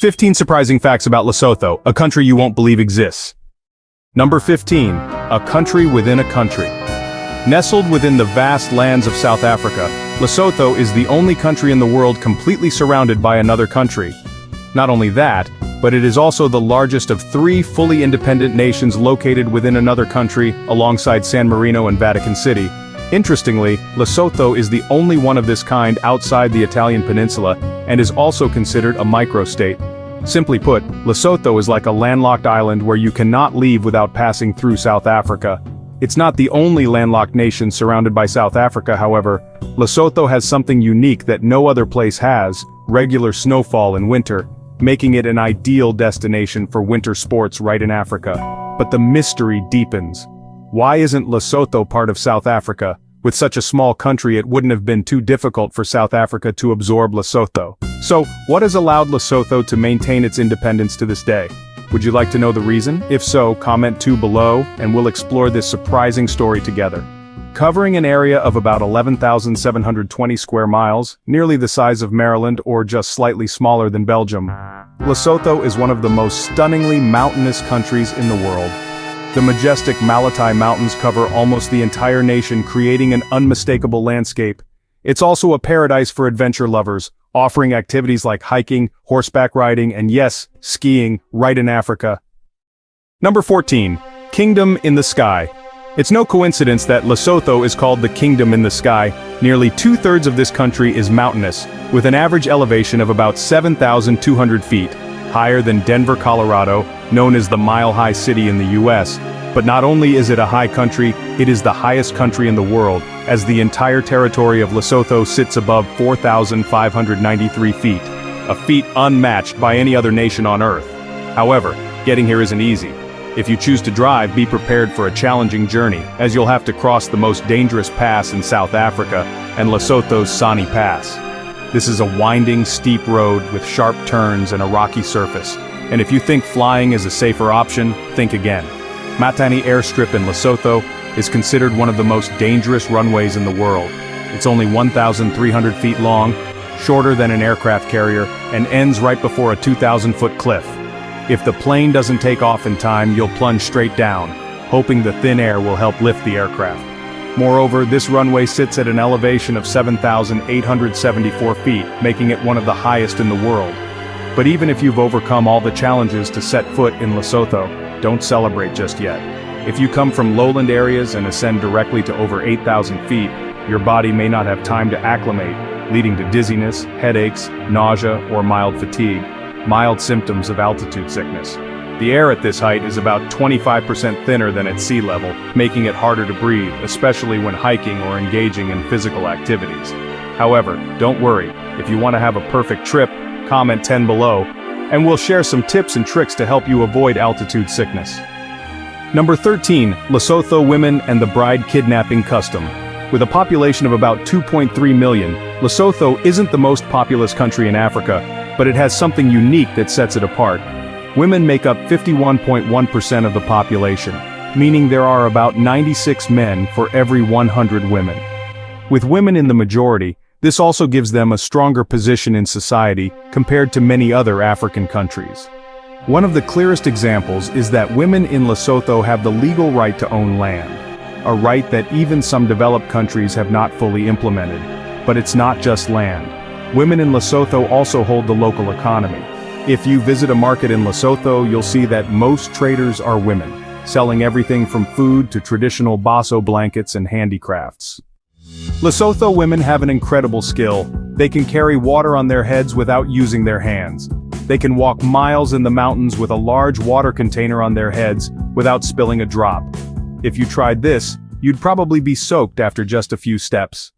15 surprising facts about Lesotho, a country you won't believe exists. Number 15. A country within a country. Nestled within the vast lands of South Africa, Lesotho is the only country in the world completely surrounded by another country. Not only that, but it is also the largest of 3 fully independent nations located within another country, alongside San Marino and Vatican City. Interestingly, Lesotho is the only one of this kind outside the Italian peninsula, and is also considered a microstate. Simply put, Lesotho is like a landlocked island where you cannot leave without passing through South Africa. It's not the only landlocked nation surrounded by South Africa, however. Lesotho has something unique that no other place has: regular snowfall in winter, making it an ideal destination for winter sports right in Africa. But the mystery deepens. Why isn't Lesotho part of South Africa? With such a small country, it wouldn't have been too difficult for South Africa to absorb Lesotho. So, what has allowed Lesotho to maintain its independence to this day? Would you like to know the reason? If so, comment 2 below, and we'll explore this surprising story together. Covering an area of about 11,720 square miles, nearly the size of Maryland or just slightly smaller than Belgium, Lesotho is one of the most stunningly mountainous countries in the world. The majestic Malatai Mountains cover almost the entire nation, creating an unmistakable landscape. It's also a paradise for adventure lovers, offering activities like hiking, horseback riding, and yes, skiing, right in Africa. Number 14. Kingdom in the Sky. It's no coincidence that Lesotho is called the Kingdom in the Sky. Nearly 2/3 of this country is mountainous, with an average elevation of about 7,200 feet, higher than Denver, Colorado, known as the Mile High City in the US. But not only is it a high country, it is the highest country in the world, as the entire territory of Lesotho sits above 4,593 feet, a feat unmatched by any other nation on Earth. However, getting here isn't easy. If you choose to drive, be prepared for a challenging journey, as you'll have to cross the most dangerous pass in South Africa, and Lesotho's Sani Pass. This is a winding, steep road with sharp turns and a rocky surface, and if you think flying is a safer option, think again. Matani Airstrip in Lesotho is considered one of the most dangerous runways in the world. It's only 1,300 feet long, shorter than an aircraft carrier, and ends right before a 2,000-foot cliff. If the plane doesn't take off in time, you'll plunge straight down, hoping the thin air will help lift the aircraft. Moreover, this runway sits at an elevation of 7,874 feet, making it one of the highest in the world. But even if you've overcome all the challenges to set foot in Lesotho, don't celebrate just yet. If you come from lowland areas and ascend directly to over 8,000 feet, your body may not have time to acclimate, leading to dizziness, headaches, nausea, or mild fatigue, mild symptoms of altitude sickness. The air at this height is about 25% thinner than at sea level, making it harder to breathe, especially when hiking or engaging in physical activities. However, don't worry. If you want to have a perfect trip, comment 10 below, and we'll share some tips and tricks to help you avoid altitude sickness. Number 13. Lesotho women and the bride kidnapping custom. With a population of about 2.3 million, Lesotho isn't the most populous country in Africa, but it has something unique that sets it apart. Women make up 51.1% of the population, meaning there are about 96 men for every 100 women. With women in the majority, this also gives them a stronger position in society compared to many other African countries. One of the clearest examples is that women in Lesotho have the legal right to own land, a right that even some developed countries have not fully implemented. But it's not just land. Women in Lesotho also hold the local economy. If you visit a market in Lesotho, you'll see that most traders are women, selling everything from food to traditional basso blankets and handicrafts. Lesotho women have an incredible skill. They can carry water on their heads without using their hands. They can walk miles in the mountains with a large water container on their heads without spilling a drop. If you tried this, you'd probably be soaked after just a few steps.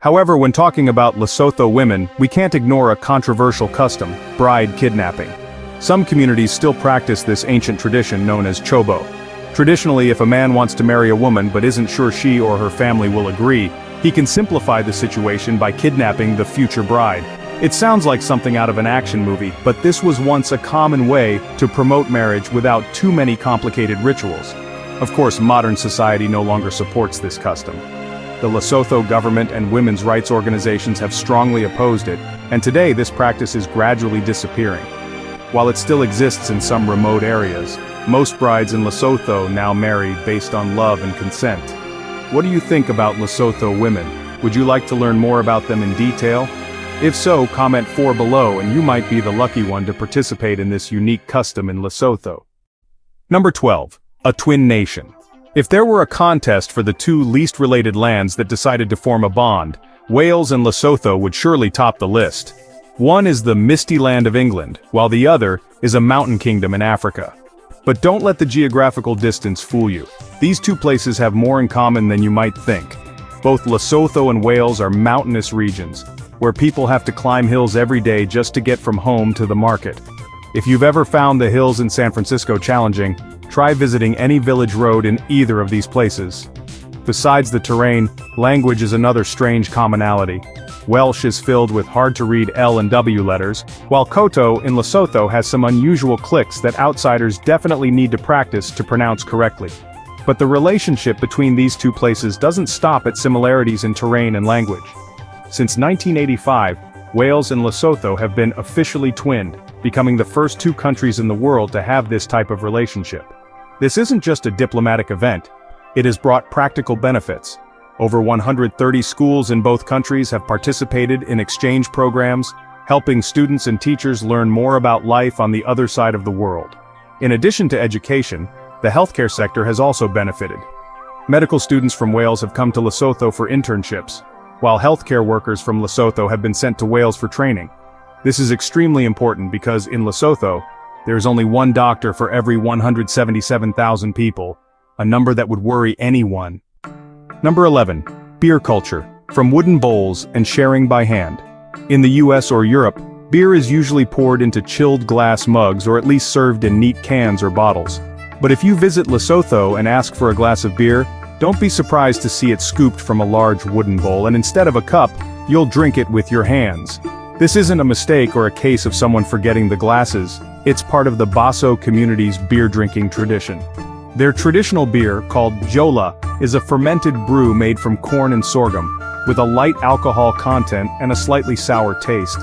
However, when talking about Lesotho women, we can't ignore a controversial custom: bride kidnapping. Some communities still practice this ancient tradition known as chobo. Traditionally, if a man wants to marry a woman but isn't sure she or her family will agree, he can simplify the situation by kidnapping the future bride. It sounds like something out of an action movie, but this was once a common way to promote marriage without too many complicated rituals. Of course, modern society no longer supports this custom. The Lesotho government and women's rights organizations have strongly opposed it, and today this practice is gradually disappearing. While it still exists in some remote areas, most brides in Lesotho now marry based on love and consent. What do you think about Lesotho women? Would you like to learn more about them in detail? If so, comment 4 below and you might be the lucky one to participate in this unique custom in Lesotho. Number 12. A twin nation. If there were a contest for the two least related lands that decided to form a bond, Wales and Lesotho would surely top the list. One is the misty land of England, while the other is a mountain kingdom in Africa. But don't let the geographical distance fool you. These two places have more in common than you might think. Both Lesotho and Wales are mountainous regions, where people have to climb hills every day just to get from home to the market. If you've ever found the hills in San Francisco challenging, try visiting any village road in either of these places. Besides the terrain, language is another strange commonality. Welsh is filled with hard-to-read L and W letters, while Koto in Lesotho has some unusual clicks that outsiders definitely need to practice to pronounce correctly. But the relationship between these two places doesn't stop at similarities in terrain and language. Since 1985, Wales and Lesotho have been officially twinned, becoming the first two countries in the world to have this type of relationship. This isn't just a diplomatic event, it has brought practical benefits. Over 130 schools in both countries have participated in exchange programs, helping students and teachers learn more about life on the other side of the world. In addition to education, the healthcare sector has also benefited. Medical students from Wales have come to Lesotho for internships, while healthcare workers from Lesotho have been sent to Wales for training. This is extremely important because in Lesotho, there is only one doctor for every 177,000 people, a number that would worry anyone. Number 11. Beer culture, from wooden bowls and sharing by hand. In the US or Europe, beer is usually poured into chilled glass mugs or at least served in neat cans or bottles. But if you visit Lesotho and ask for a glass of beer, don't be surprised to see it scooped from a large wooden bowl, and instead of a cup, you'll drink it with your hands. This isn't a mistake or a case of someone forgetting the glasses, it's part of the Baso community's beer drinking tradition. Their traditional beer, called jola, is a fermented brew made from corn and sorghum, with a light alcohol content and a slightly sour taste.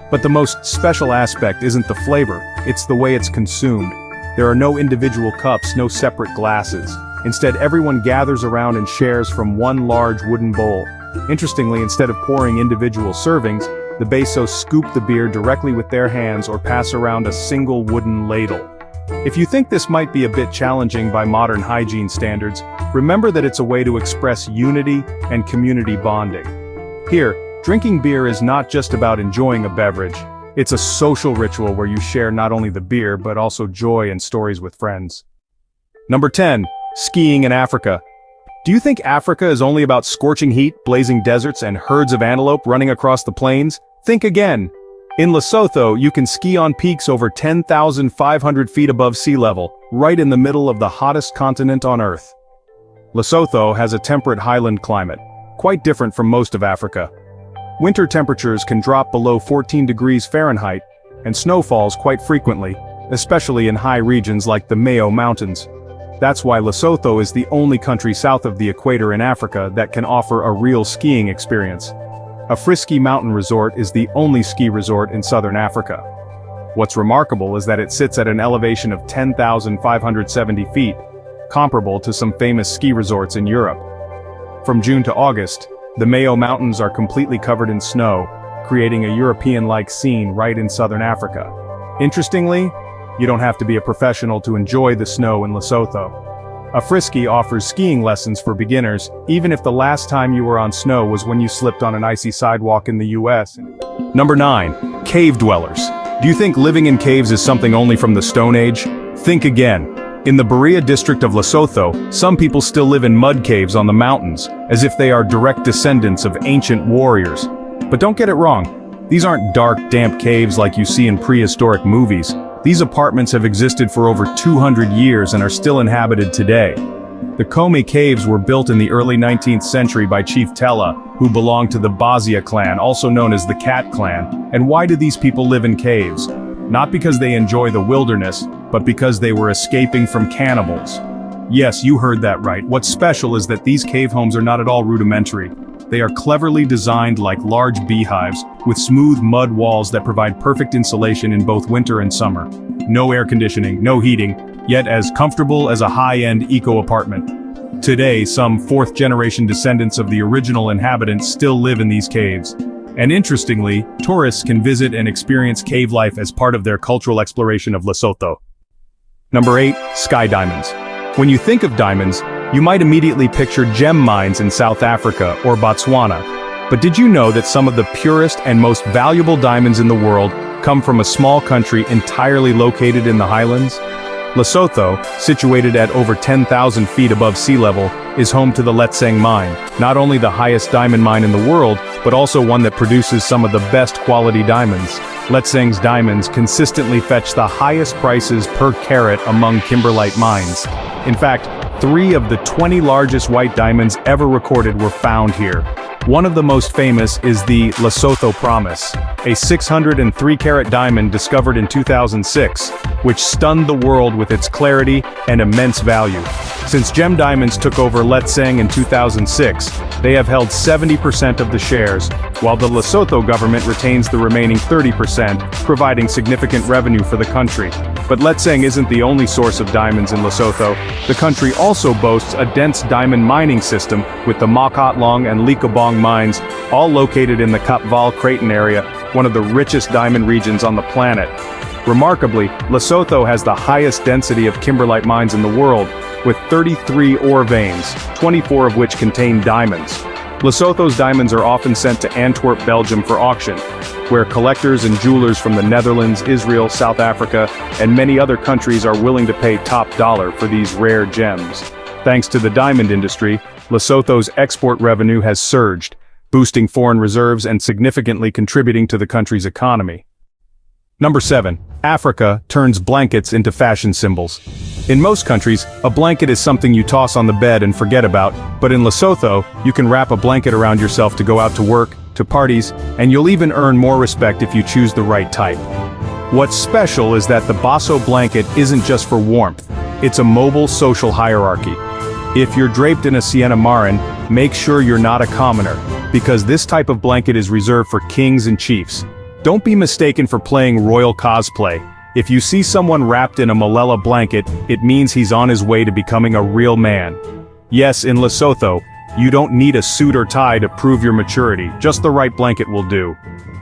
But the most special aspect isn't the flavor, it's the way it's consumed. There are no individual cups, no separate glasses. Instead, everyone gathers around and shares from one large wooden bowl. Interestingly, instead of pouring individual servings, the Baso scoop the beer directly with their hands or pass around a single wooden ladle. If you think this might be a bit challenging by modern hygiene standards, remember that it's a way to express unity and community bonding. Here, drinking beer is not just about enjoying a beverage, it's a social ritual where you share not only the beer but also joy and stories with friends. Number 10. Skiing in Africa. Do you think Africa is only about scorching heat, blazing deserts, and herds of antelope running across the plains? Think again. In Lesotho, you can ski on peaks over 10,500 feet above sea level, right in the middle of the hottest continent on Earth. Lesotho has a temperate highland climate, quite different from most of Africa. Winter temperatures can drop below 14 degrees Fahrenheit, and snow falls quite frequently, especially in high regions like the Mayo Mountains. That's why Lesotho is the only country south of the equator in Africa that can offer a real skiing experience. A Frisky mountain resort is the only ski resort in southern Africa. What's remarkable is that it sits at an elevation of 10,570 feet, comparable to some famous ski resorts in Europe. From June to August, the Mayo Mountains are completely covered in snow, creating a European-like scene right in southern Africa. Interestingly, you don't have to be a professional to enjoy the snow in Lesotho. A Frisky offers skiing lessons for beginners, even if the last time you were on snow was when you slipped on an icy sidewalk in the US. Number 9. Cave dwellers. Do you think living in caves is something only from the Stone Age? Think again. In the Berea district of Lesotho, some people still live in mud caves on the mountains, as if they are direct descendants of ancient warriors. But don't get it wrong. These aren't dark, damp caves like you see in prehistoric movies. These apartments have existed for over 200 years and are still inhabited today. The Komi Caves were built in the early 19th century by Chief Tella, who belonged to the Bazia clan, also known as the Cat clan. And why do these people live in caves? Not because they enjoy the wilderness, but because they were escaping from cannibals. Yes, you heard that right. What's special is that these cave homes are not at all rudimentary. They are cleverly designed like large beehives, with smooth mud walls that provide perfect insulation in both winter and summer. No air conditioning, no heating, yet as comfortable as a high-end eco-apartment. Today, some fourth-generation descendants of the original inhabitants still live in these caves. And interestingly, tourists can visit and experience cave life as part of their cultural exploration of Lesotho. Number 8. Sky diamonds. When you think of diamonds, you might immediately picture gem mines in South Africa or Botswana. But did you know that some of the purest and most valuable diamonds in the world come from a small country entirely located in the highlands? Lesotho, situated at over 10,000 feet above sea level, is home to the Letseng mine, not only the highest diamond mine in the world, but also one that produces some of the best quality diamonds. Letseng's diamonds consistently fetch the highest prices per carat among kimberlite mines. In fact, 3 of the 20 largest white diamonds ever recorded were found here. One of the most famous is the Lesotho Promise, a 603-carat diamond discovered in 2006, which stunned the world with its clarity and immense value. Since gem diamonds took over Letseng in 2006, they have held 70% of the shares, while the Lesotho government retains the remaining 30%, providing significant revenue for the country. But Letseng isn't the only source of diamonds in Lesotho. The country also boasts a dense diamond mining system, with the Makatlong and Likabong mines, all located in the Kapval Craton area, one of the richest diamond regions on the planet. Remarkably, Lesotho has the highest density of kimberlite mines in the world, with 33 ore veins, 24 of which contain diamonds. Lesotho's diamonds are often sent to Antwerp, Belgium for auction, where collectors and jewelers from the Netherlands, Israel, South Africa, and many other countries are willing to pay top dollar for these rare gems. Thanks to the diamond industry, Lesotho's export revenue has surged, boosting foreign reserves and significantly contributing to the country's economy. Number 7. Africa turns blankets into fashion symbols. In most countries, a blanket is something you toss on the bed and forget about, but in Lesotho, you can wrap a blanket around yourself to go out to work, to parties, and you'll even earn more respect if you choose the right type. What's special is that the basso blanket isn't just for warmth, it's a mobile social hierarchy. If you're draped in a Sienna Marin, make sure you're not a commoner, because this type of blanket is reserved for kings and chiefs. Don't be mistaken for playing royal cosplay. If you see someone wrapped in a Malela blanket, it means he's on his way to becoming a real man. Yes, in Lesotho, you don't need a suit or tie to prove your maturity, just the right blanket will do.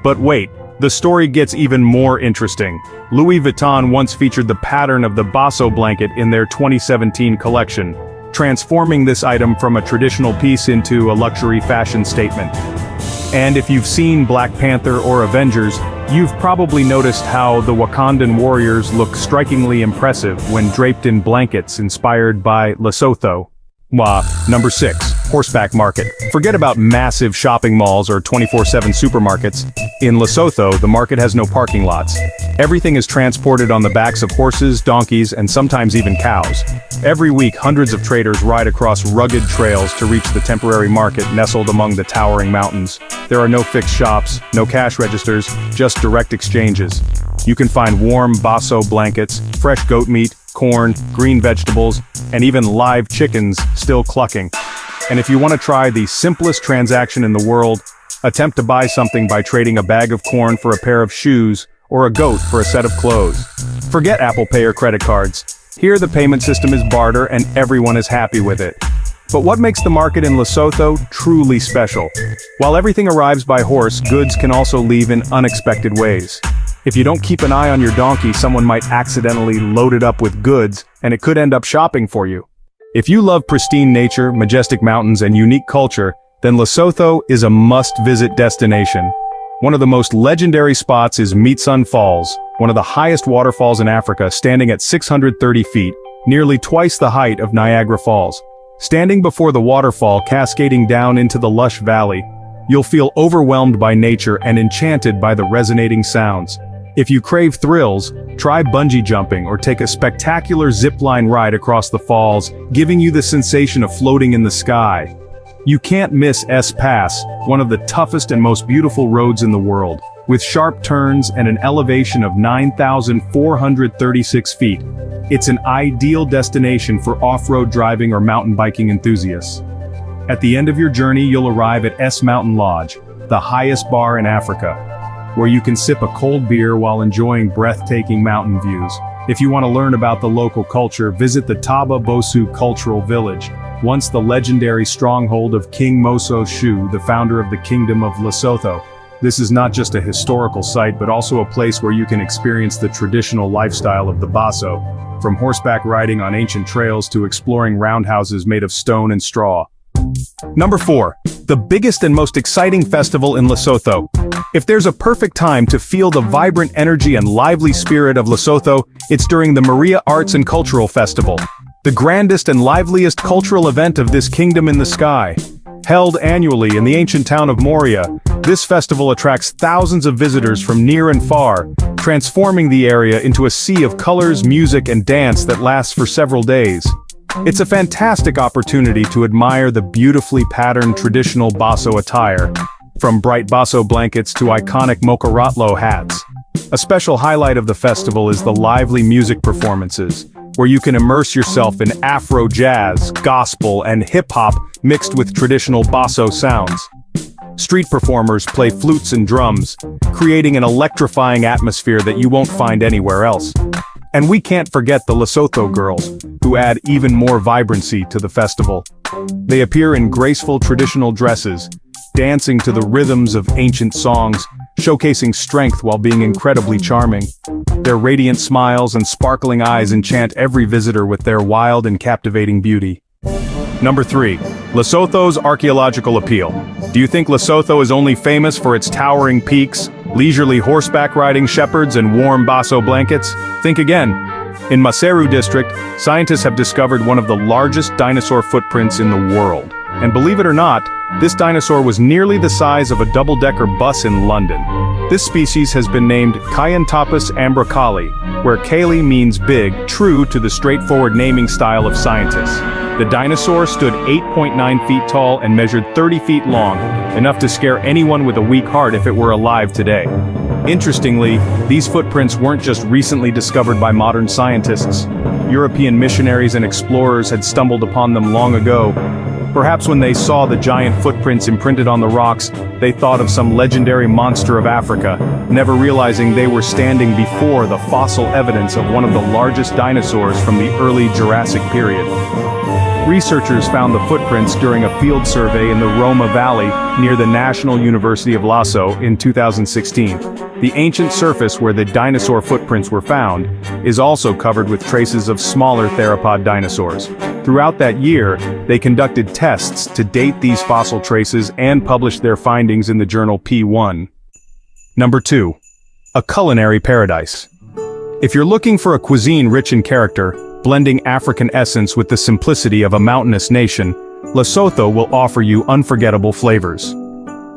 But wait, the story gets even more interesting. Louis Vuitton once featured the pattern of the basso blanket in their 2017 collection, transforming this item from a traditional piece into a luxury fashion statement. And if you've seen Black Panther or Avengers, you've probably noticed how the Wakandan warriors look strikingly impressive when draped in blankets inspired by Lesotho. Number 6. Horseback market. Forget about massive shopping malls or 24/7 supermarkets. In Lesotho, the market has no parking lots. Everything is transported on the backs of horses, donkeys, and sometimes even cows. Every week, hundreds of traders ride across rugged trails to reach the temporary market nestled among the towering mountains. There are no fixed shops, no cash registers, just direct exchanges. You can find warm basso blankets, fresh goat meat, corn, green vegetables, and even live chickens still clucking. And if you want to try the simplest transaction in the world, attempt to buy something by trading a bag of corn for a pair of shoes, or a goat for a set of clothes. Forget Apple Pay or credit cards. Here the payment system is barter and everyone is happy with it. But what makes the market in Lesotho truly special? While everything arrives by horse, goods can also leave in unexpected ways. If you don't keep an eye on your donkey, someone might accidentally load it up with goods, and it could end up shopping for you. If you love pristine nature, majestic mountains, and unique culture, then Lesotho is a must-visit destination. One of the most legendary spots is Mitsun Falls, one of the highest waterfalls in Africa, standing at 630 feet, nearly twice the height of Niagara Falls. Standing before the waterfall cascading down into the lush valley, you'll feel overwhelmed by nature and enchanted by the resonating sounds. If you crave thrills, try bungee jumping or take a spectacular zipline ride across the falls, giving you the sensation of floating in the sky. You can't miss S Pass, one of the toughest and most beautiful roads in the world, with sharp turns and an elevation of 9,436 feet. It's an ideal destination for off-road driving or mountain biking enthusiasts. At the end of your journey, you'll arrive at S Mountain Lodge, the highest bar in Africa, where you can sip a cold beer while enjoying breathtaking mountain views. If you want to learn about the local culture, visit the Taba Bosu Cultural Village, once the legendary stronghold of King Moso Shu, the founder of the Kingdom of Lesotho. This is not just a historical site but also a place where you can experience the traditional lifestyle of the Baso, from horseback riding on ancient trails to exploring roundhouses made of stone and straw. Number 4. The biggest and most exciting festival in Lesotho. If there's a perfect time to feel the vibrant energy and lively spirit of Lesotho, it's during the Maria Arts and Cultural Festival, the grandest and liveliest cultural event of this kingdom in the sky. Held annually in the ancient town of Moria, this festival attracts thousands of visitors from near and far, transforming the area into a sea of colors, music, and dance that lasts for several days. It's a fantastic opportunity to admire the beautifully patterned traditional Baso attire, from bright Baso blankets to iconic Mokorotlo hats. A special highlight of the festival is the lively music performances, where you can immerse yourself in Afro jazz, gospel, and hip-hop mixed with traditional Baso sounds. Street performers play flutes and drums, creating an electrifying atmosphere that you won't find anywhere else. And we can't forget the Lesotho girls, who add even more vibrancy to the festival. They appear in graceful traditional dresses, dancing to the rhythms of ancient songs, showcasing strength while being incredibly charming. Their radiant smiles and sparkling eyes enchant every visitor with their wild and captivating beauty. Number 3. Lesotho's archaeological appeal. Do you think Lesotho is only famous for its towering peaks, leisurely horseback riding shepherds, and warm Baso blankets? Think again. In Maseru district, scientists have discovered one of the largest dinosaur footprints in the world. And believe it or not, this dinosaur was nearly the size of a double-decker bus in London. This species has been named Kyanthopus ambracali, where Kali means big, true to the straightforward naming style of scientists. The dinosaur stood 8.9 feet tall and measured 30 feet long, enough to scare anyone with a weak heart if it were alive today. Interestingly, these footprints weren't just recently discovered by modern scientists. European missionaries and explorers had stumbled upon them long ago. Perhaps when they saw the giant footprints imprinted on the rocks, they thought of some legendary monster of Africa, never realizing they were standing before the fossil evidence of one of the largest dinosaurs from the early Jurassic period. Researchers found the footprints during a field survey in the Roma Valley near the National University of Lasso in 2016. The ancient surface where the dinosaur footprints were found is also covered with traces of smaller theropod dinosaurs. Throughout that year, they conducted tests to date these fossil traces and published their findings in the journal P1. Number 2. A culinary paradise. If you're looking for a cuisine rich in character, blending African essence with the simplicity of a mountainous nation, Lesotho will offer you unforgettable flavors.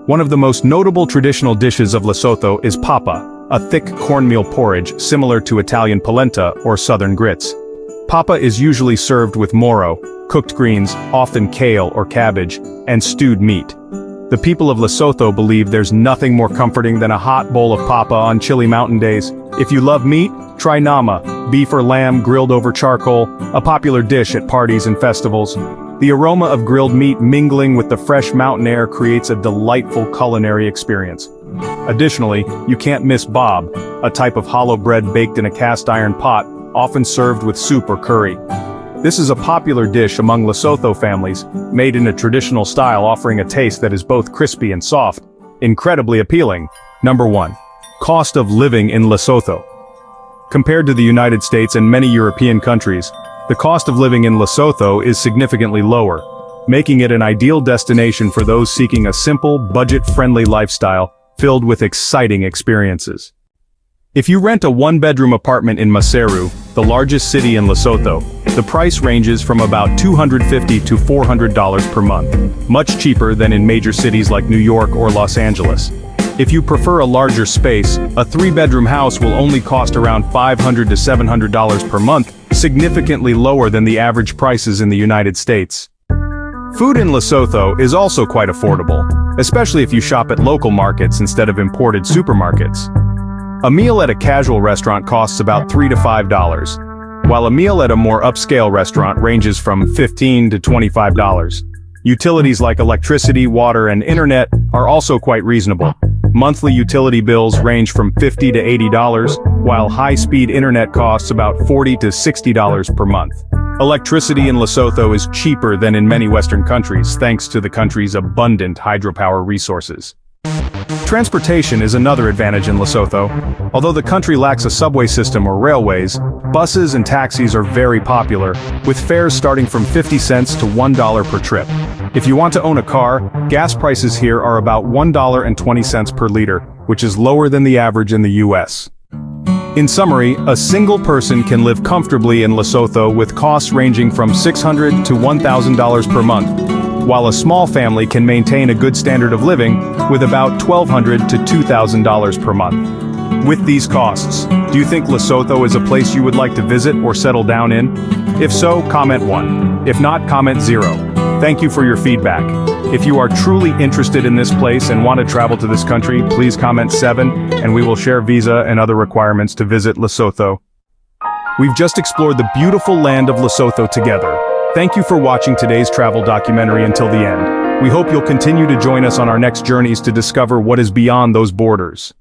One of the most notable traditional dishes of Lesotho is papa, a thick cornmeal porridge similar to Italian polenta or southern grits. Papa is usually served with moro, cooked greens, often kale or cabbage, and stewed meat. The people of Lesotho believe there's nothing more comforting than a hot bowl of papa on chilly mountain days. If you love meat, try nama, beef or lamb grilled over charcoal, a popular dish at parties and festivals. The aroma of grilled meat mingling with the fresh mountain air creates a delightful culinary experience. Additionally, you can't miss bob, a type of hollow bread baked in a cast iron pot, often served with soup or curry. This is a popular dish among Lesotho families, made in a traditional style offering a taste that is both crispy and soft. Incredibly appealing. Number 1. Cost of living in Lesotho. Compared to the United States and many European countries, the cost of living in Lesotho is significantly lower, making it an ideal destination for those seeking a simple, budget-friendly lifestyle filled with exciting experiences. If you rent a one-bedroom apartment in Maseru, the largest city in Lesotho, the price ranges from about $250 to $400 per month, much cheaper than in major cities like New York or Los Angeles. If you prefer a larger space, a 3-bedroom house will only cost around $500 to $700 per month, significantly lower than the average prices in the United States. Food in Lesotho is also quite affordable, especially if you shop at local markets instead of imported supermarkets. A meal at a casual restaurant costs about $3 to $5, while a meal at a more upscale restaurant ranges from $15 to $25. Utilities like electricity, water, and internet are also quite reasonable. Monthly utility bills range from $50 to $80, while high-speed internet costs about $40 to $60 per month. Electricity in Lesotho is cheaper than in many Western countries, thanks to the country's abundant hydropower resources. Transportation is another advantage in Lesotho. Although the country lacks a subway system or railways, buses and taxis are very popular, with fares starting from 50 cents to $1 per trip. If you want to own a car, gas prices here are about $1.20 per liter, which is lower than the average in the US. In summary, a single person can live comfortably in Lesotho with costs ranging from $600 to $1,000 per month, while a small family can maintain a good standard of living with about $1,200 to $2,000 per month. With these costs, do you think Lesotho is a place you would like to visit or settle down in? If so, comment 1. If not, comment 0. Thank you for your feedback. If you are truly interested in this place and want to travel to this country, please comment 7, and we will share visa and other requirements to visit Lesotho. We've just explored the beautiful land of Lesotho together. Thank you for watching today's travel documentary until the end. We hope you'll continue to join us on our next journeys to discover what is beyond those borders.